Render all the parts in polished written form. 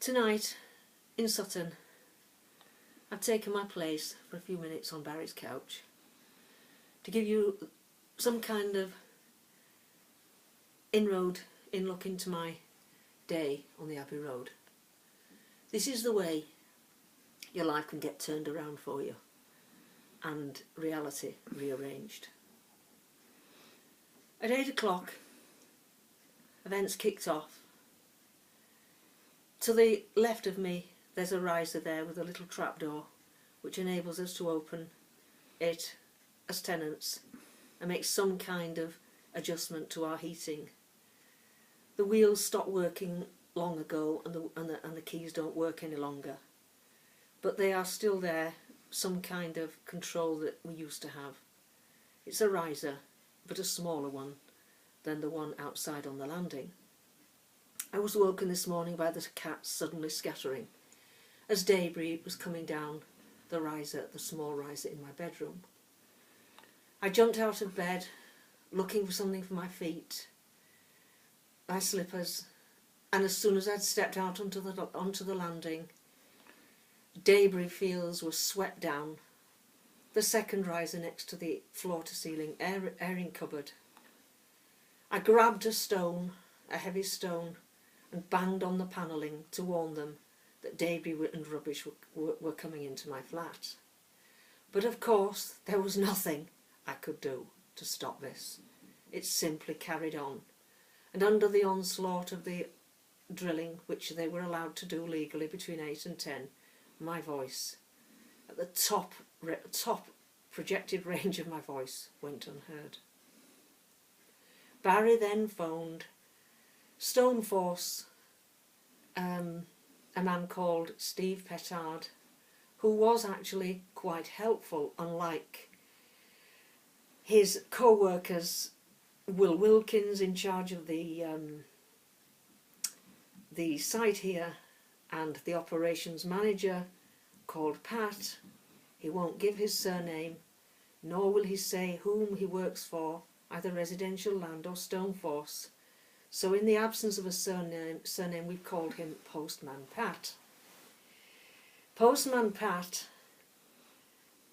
Tonight, in Sutton, I've taken my place for a few minutes on Barry's couch to give you some kind of look into my day on the Abbey Road. This is the way your life can get turned around for you and reality rearranged. At 8 o'clock, events kicked off. To the left of me, there's a riser there with a little trapdoor which enables us to open it as tenants and make some kind of adjustment to our heating. The wheels stopped working long ago and the keys don't work any longer, but they are still there, some kind of control that we used to have. It's a riser, but a smaller one than the one outside on the landing. I was woken this morning by the cats suddenly scattering as debris was coming down the small riser in my bedroom. I jumped out of bed looking for something for my feet, my slippers, and as soon as I'd stepped out onto the landing, debris fields were swept down the second riser next to the floor-to-ceiling airing cupboard. I grabbed a heavy stone, and banged on the panelling to warn them that debris and rubbish were coming into my flat. But of course there was nothing I could do to stop this. It simply carried on, and under the onslaught of the drilling, which they were allowed to do legally between 8 and 10, my voice, at the top projected range of my voice, went unheard. Barry then phoned Stoneforce, a man called Steve Petard, who was actually quite helpful, unlike his co-workers, Will Wilkins, in charge of the site here, and the operations manager called Pat. He won't give his surname, nor will he say whom he works for, either Residential Land or Stoneforce. So in the absence of a surname we've called him Postman Pat. Postman Pat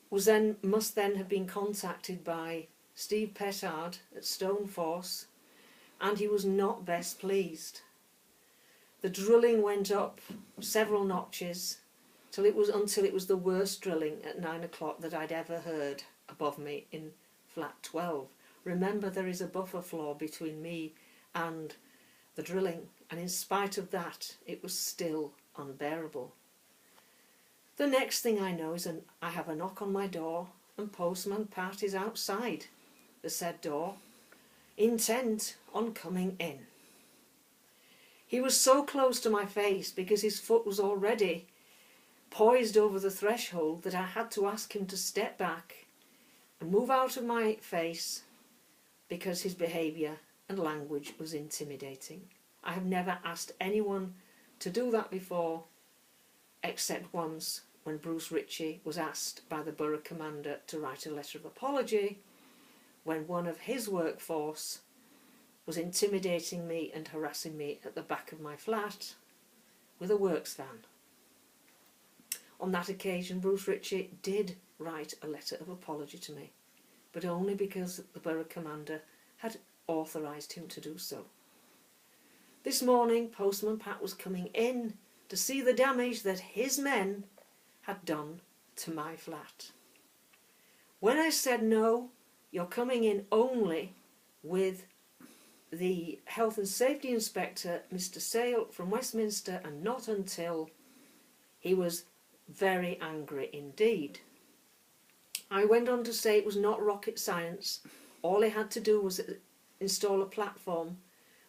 must then have been contacted by Steve Petard at Stoneforce, and he was not best pleased. The drilling went up several notches until it was the worst drilling at 9 o'clock that I'd ever heard above me in flat 12. Remember, there is a buffer floor between me and the drilling, and in spite of that it was still unbearable. The next thing I know is I have a knock on my door, and Postman Pat is outside the said door, intent on coming in. He was so close to my face because his foot was already poised over the threshold that I had to ask him to step back and move out of my face because his behaviour and language was intimidating. I have never asked anyone to do that before, except once when Bruce Ritchie was asked by the borough commander to write a letter of apology when one of his workforce was intimidating me and harassing me at the back of my flat with a works van. On that occasion, Bruce Ritchie did write a letter of apology to me, but only because the borough commander had authorised him to do so. This morning, Postman Pat was coming in to see the damage that his men had done to my flat. When I said, no, you're coming in only with the Health and Safety Inspector, Mr. Sale from Westminster, and not until, he was very angry indeed. I went on to say it was not rocket science. All he had to do was install a platform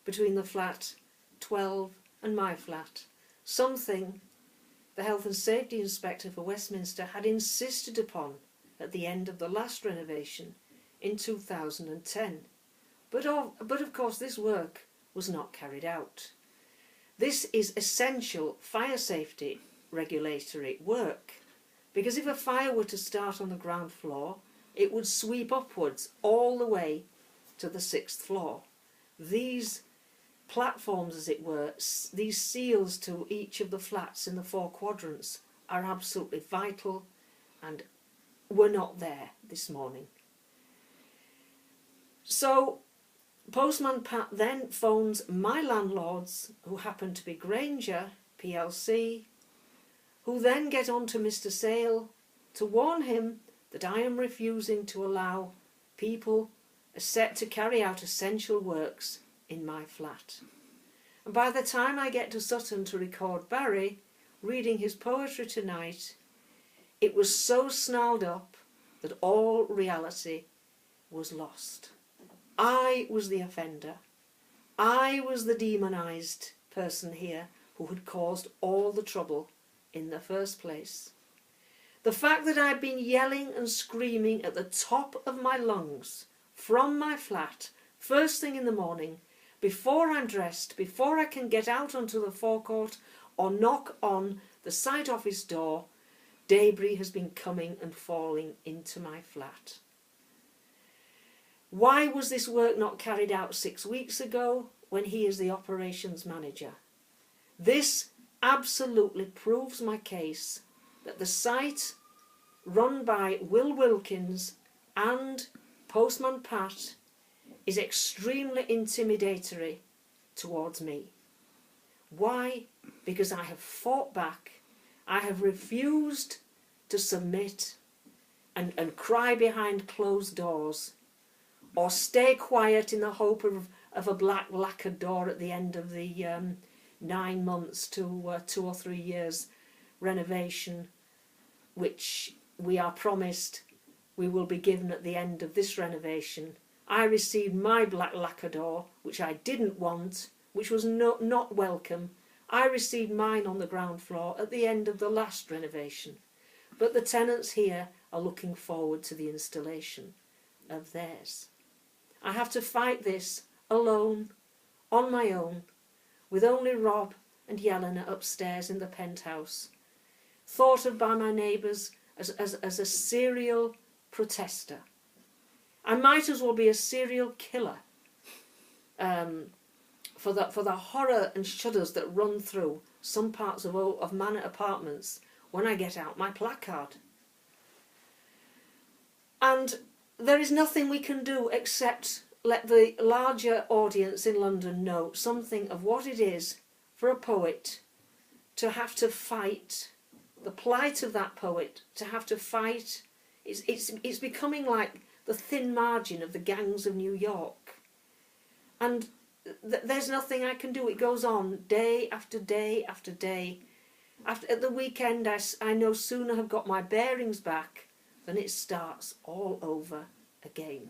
between the flat 12 and my flat, something the Health and Safety Inspector for Westminster had insisted upon at the end of the last renovation in 2010. But of course this work was not carried out. This is essential fire safety regulatory work, because if a fire were to start on the ground floor, it would sweep upwards all the way to the 6th floor. These platforms, as it were, these seals to each of the flats in the 4 quadrants are absolutely vital and were not there this morning. So Postman Pat then phones my landlords, who happen to be Granger PLC, who then get on to Mr. Sale to warn him that I am refusing to allow people set to carry out essential works in my flat. And by the time I get to Sutton to record Barry reading his poetry tonight, it was so snarled up that all reality was lost. I was the offender. I was the demonised person here who had caused all the trouble in the first place. The fact that I'd been yelling and screaming at the top of my lungs from my flat first thing in the morning, before I'm dressed, before I can get out onto the forecourt or knock on the site office door, debris has been coming and falling into my flat. Why was this work not carried out 6 weeks ago when he is the operations manager? This absolutely proves my case that the site run by Will Wilkins and Postman Pat is extremely intimidatory towards me. Why? Because I have fought back. I have refused to submit and cry behind closed doors, or stay quiet in the hope of a black lacquered door at the end of the 9 months to 2 or 3 years renovation, which we are promised we will be given at the end of this renovation. I received my black lacquer door, which I didn't want, which was not welcome. I received mine on the ground floor at the end of the last renovation. But the tenants here are looking forward to the installation of theirs. I have to fight this alone, on my own, with only Rob and Yelena upstairs in the penthouse, thought of by my neighbours as a serial protester. I might as well be a serial killer for the horror and shudders that run through some parts of Manor Apartments when I get out my placard. And there is nothing we can do except let the larger audience in London know something of what it is for a poet to have to fight, the plight of that poet, to have to fight. It's becoming like the thin margin of the gangs of New York. And there's nothing I can do. It goes on day after day after day. At the weekend, I no sooner have got my bearings back than it starts all over again.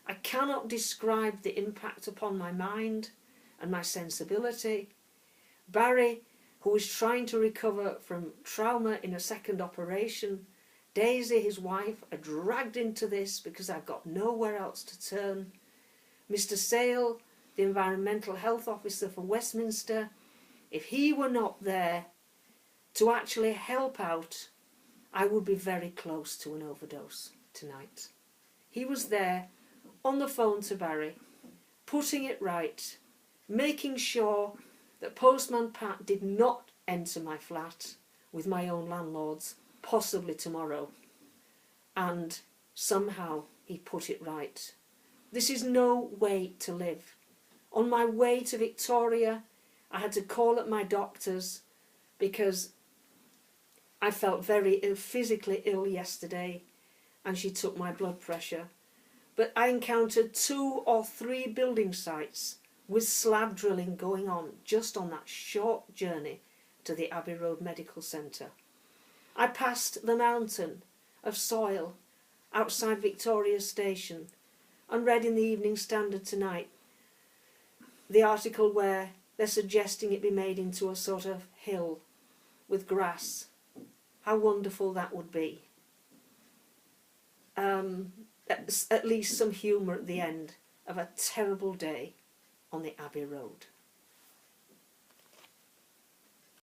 I cannot describe the impact upon my mind and my sensibility. Barry, who is trying to recover from trauma in a second operation, Daisy, his wife, are dragged into this because I've got nowhere else to turn. Mr. Sale, the Environmental Health Officer for Westminster, if he were not there to actually help out, I would be very close to an overdose tonight. He was there on the phone to Barry, putting it right, making sure that Postman Pat did not enter my flat with my own landlords, possibly tomorrow. And somehow he put it right. This is no way to live. On my way to Victoria, I had to call at my doctor's because I felt very physically ill yesterday, and she took my blood pressure. But I encountered 2 or 3 building sites with slab drilling going on just on that short journey to the Abbey Road Medical Centre. I passed the mountain of soil outside Victoria Station and read in the Evening Standard tonight the article where they're suggesting it be made into a sort of hill with grass. How wonderful that would be. At least some humour at the end of a terrible day on the Abbey Road.